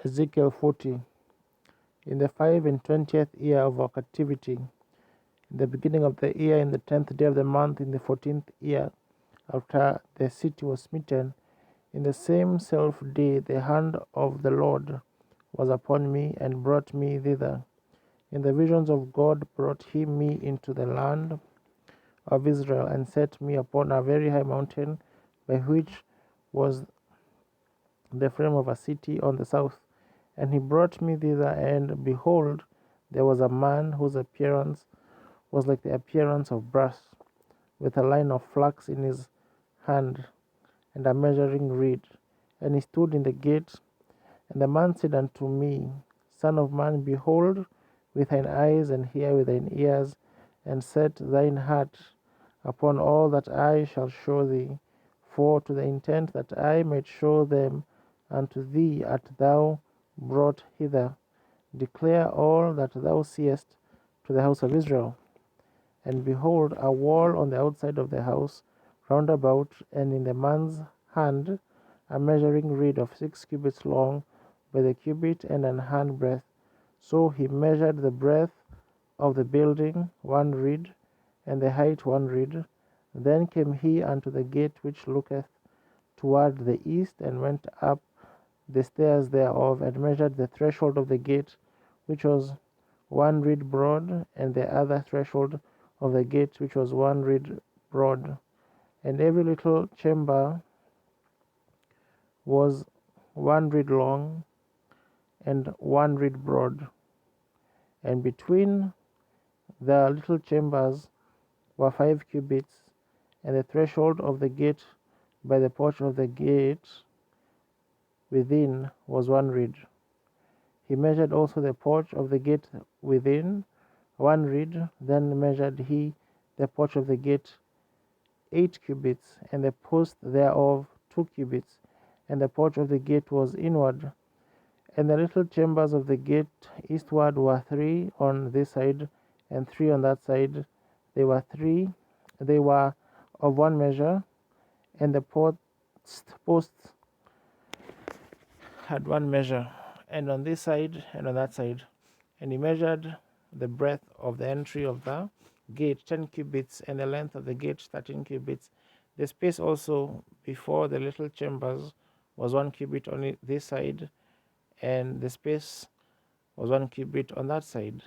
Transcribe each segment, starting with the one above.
Ezekiel 40. In the 25th year of our captivity, in the beginning of the year, in the 10th day of the month, in the 14th year, after the city was smitten, in the same self day the hand of the Lord was upon me, and brought me thither. In the visions of God brought he me into the land of Israel, and set me upon a very high mountain, by which was the frame of a city on the south. And he brought me thither, and behold, there was a man whose appearance was like the appearance of brass, with a line of flax in his hand, and a measuring reed. And he stood in the gate. And the man said unto me, Son of man, behold with thine eyes, and hear with thine ears, and set thine heart upon all that I shall show thee, for to the intent that I might show them unto thee art thou brought hither. Declare all that thou seest to the house of Israel. And behold, a wall on the outside of the house round about, and in the man's hand a measuring reed of 6 cubits long by the cubit and an hand breadth. So he measured the breadth of the building 1 reed, and the height 1 reed. Then came he unto the gate which looketh toward the east, and went up the stairs thereof, and measured the threshold of the gate, which was 1 reed broad, and the other threshold of the gate, which was 1 reed broad. And every little chamber was 1 reed long, and 1 reed broad. And between the little chambers were 5 cubits, and the threshold of the gate by the porch of the gate within was 1 reed. He measured also the porch of the gate within 1 reed. Then measured he the porch of the gate 8 cubits, and the post thereof 2 cubits, and the porch of the gate was inward. And the little chambers of the gate eastward were 3 on this side, and 3 on that side. They were of 1 measure, and the posts had 1 measure, and on this side and on that side. And he measured the breadth of the entry of the gate 10 cubits, and the length of the gate 13 cubits. The space also before the little chambers was 1 cubit on this side, and the space was 1 cubit on that side.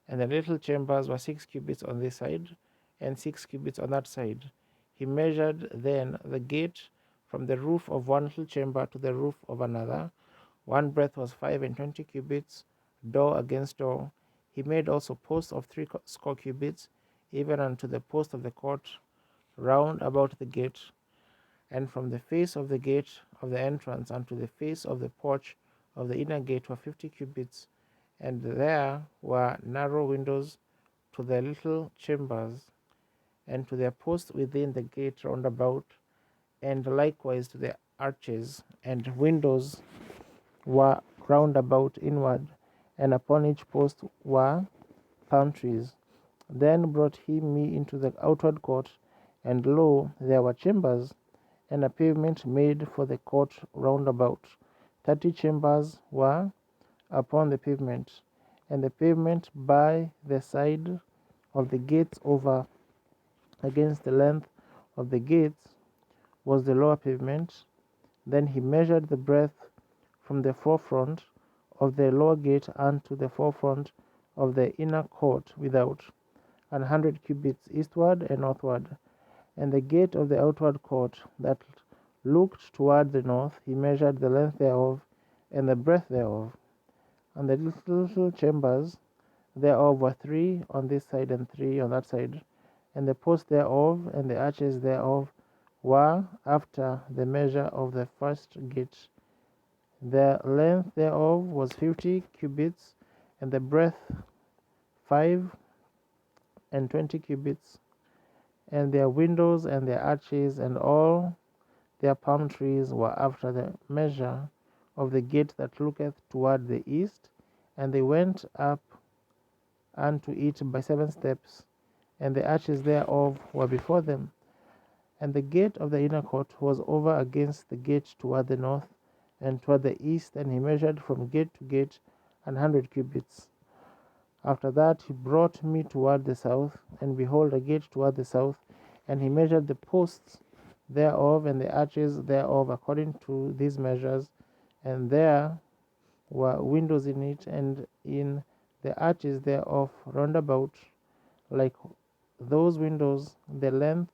And the little chambers were 6 cubits on this side, and 6 cubits on that side. He measured then the gate from the roof of one little chamber to the roof of another. One breadth was 25 cubits, door against door. He made also posts of 60 cubits, even unto the post of the court round about the gate. And from the face of the gate of the entrance unto the face of the porch of the inner gate were 50 cubits. And there were narrow windows to the little chambers, and to their posts within the gate round about, and likewise to the arches, and windows were round about inward, and upon each post were palm trees. Then brought he me into the outward court, and lo, there were chambers, and a pavement made for the court round about. 30 chambers were upon the pavement, and the pavement by the side of the gates over against the length of the gates was the lower pavement. Then he measured the breadth from the forefront of the lower gate unto the forefront of the inner court without, 100 cubits eastward and northward. And the gate of the outward court that looked toward the north, he measured the length thereof and the breadth thereof. And the little chambers thereof were 3 on this side and 3 on that side. And the posts thereof and the arches thereof were after the measure of the first gate. The length thereof was 50 cubits, and the breadth 25 cubits. And their windows and their arches and all their palm trees were after the measure of the gate that looketh toward the east. And they went up unto it by 7 steps, and the arches thereof were before them. And the gate of the inner court was over against the gate toward the north, and toward the east, and he measured from gate to gate 100 cubits. After that he brought me toward the south, and behold, a gate toward the south, and he measured the posts thereof and the arches thereof according to these measures, and there were windows in it, and in the arches thereof round about, like those windows, the length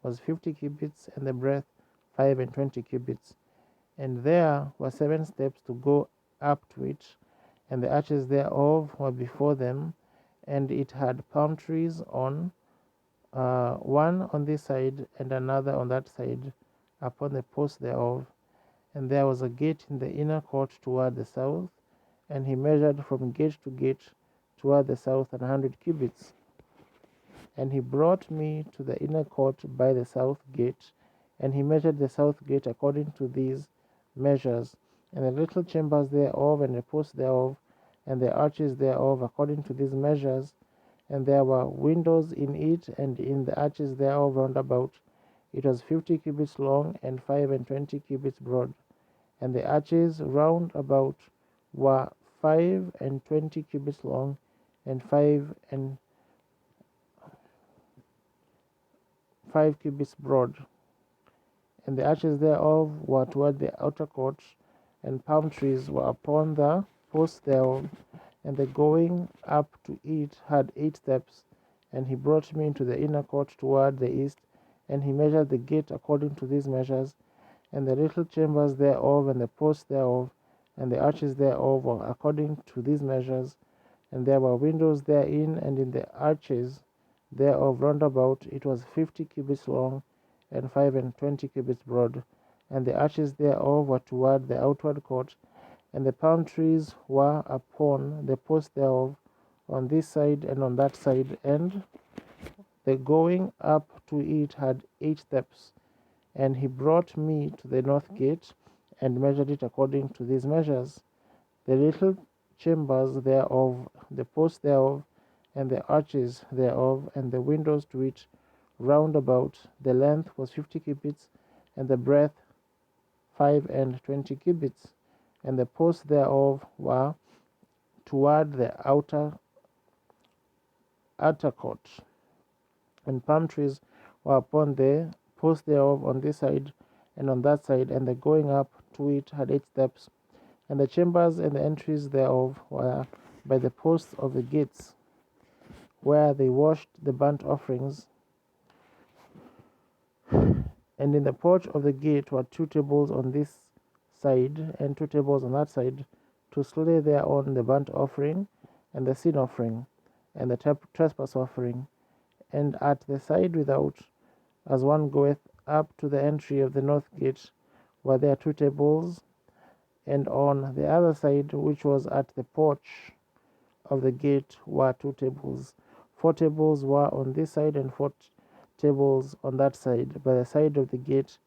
was 50 cubits, and the breadth 25 cubits. And there were 7 steps to go up to it, and the arches thereof were before them, and it had palm trees on one on this side and another on that side upon the post thereof. And there was a gate in the inner court toward the south, and he measured from gate to gate toward the south 100 cubits. And he brought me to the inner court by the south gate, and he measured the south gate according to these measures, and the little chambers thereof, and the posts thereof, and the arches thereof according to these measures. And there were windows in it, and in the arches thereof round about. It was 50 cubits long, and 25 cubits broad. And the arches round about were 25 cubits long, and 5 cubits broad. And the arches thereof were toward the outer court, and palm trees were upon the posts thereof. And the going up to it had 8 steps. And he brought me into the inner court toward the east, and he measured the gate according to these measures, and the little chambers thereof, and the posts thereof, and the arches thereof were according to these measures. And there were windows therein, and in the arches thereof round about. It was 50 cubits long, and 25 cubits broad. And the arches thereof were toward the outward court, and the palm trees were upon the posts thereof, on this side and on that side. And the going up to it had 8 steps. And he brought me to the north gate, and measured it according to these measures. The little chambers thereof, the posts thereof, and the arches thereof, and the windows to it round about, the length was 50 cubits, and the breadth 25 cubits. And the posts thereof were toward the outer court, and palm trees were upon the posts thereof on this side and on that side. And the going up to it had 8 steps. And the chambers and the entries thereof were by the posts of the gates, where they washed the burnt offerings. And in the porch of the gate were 2 tables on this side, and 2 tables on that side, to slay thereon the burnt offering, and the sin offering, and the trespass offering. And at the side without, as one goeth up to the entry of the north gate, were there 2 tables, and on the other side, which was at the porch of the gate, were 2 tables. 4 tables were on this side, and 4 tables on that side. By the side of the gate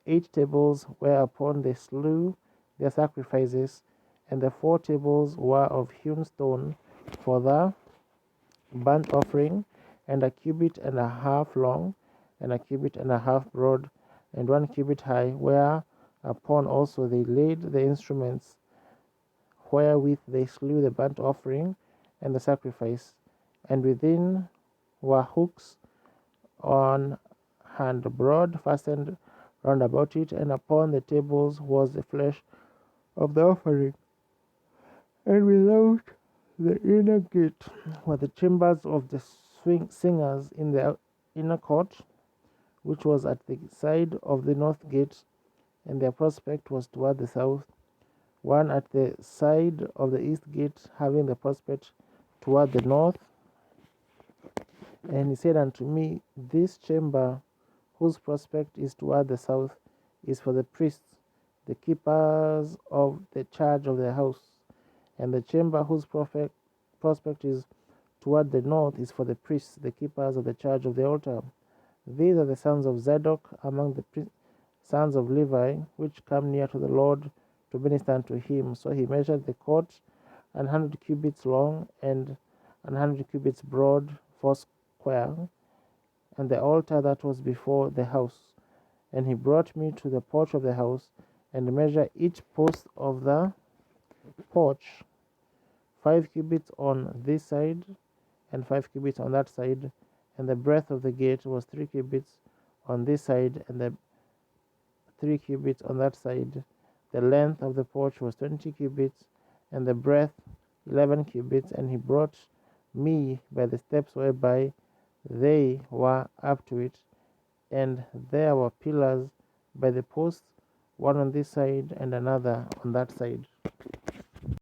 8 tables whereupon they slew their sacrifices, and the 4 tables were of hewn stone for the burnt offering, and 1.5 cubits long, and 1.5 cubits broad, and 1 cubit high, whereupon also they laid the instruments wherewith they slew the burnt offering and the sacrifice. And within were hooks on hand broad fastened round about it, and upon the tables was the flesh of the offering. And without the inner gate were the chambers of the singers in the inner court, which was at the side of the north gate, and their prospect was toward the south, one at the side of the east gate, having the prospect toward the north. And he said unto me, This chamber, whose prospect is toward the south, is for the priests, the keepers of the charge of the house. And the chamber whose prospect is toward the north is for the priests, the keepers of the charge of the altar. These are the sons of Zadok among the sons of Levi, which come near to the Lord to minister unto him. So he measured the court 100 cubits long, and 100 cubits broad, foursquare, and the altar that was before the house. And he brought me to the porch of the house, and measure each post of the porch 5 cubits on this side and 5 cubits on that side, and the breadth of the gate was 3 cubits on this side and the 3 cubits on that side. The length of the porch was 20 cubits, and the breadth 11 cubits. And he brought me by the steps whereby they were up to it, and there were pillars by the posts, one on this side and another on that side.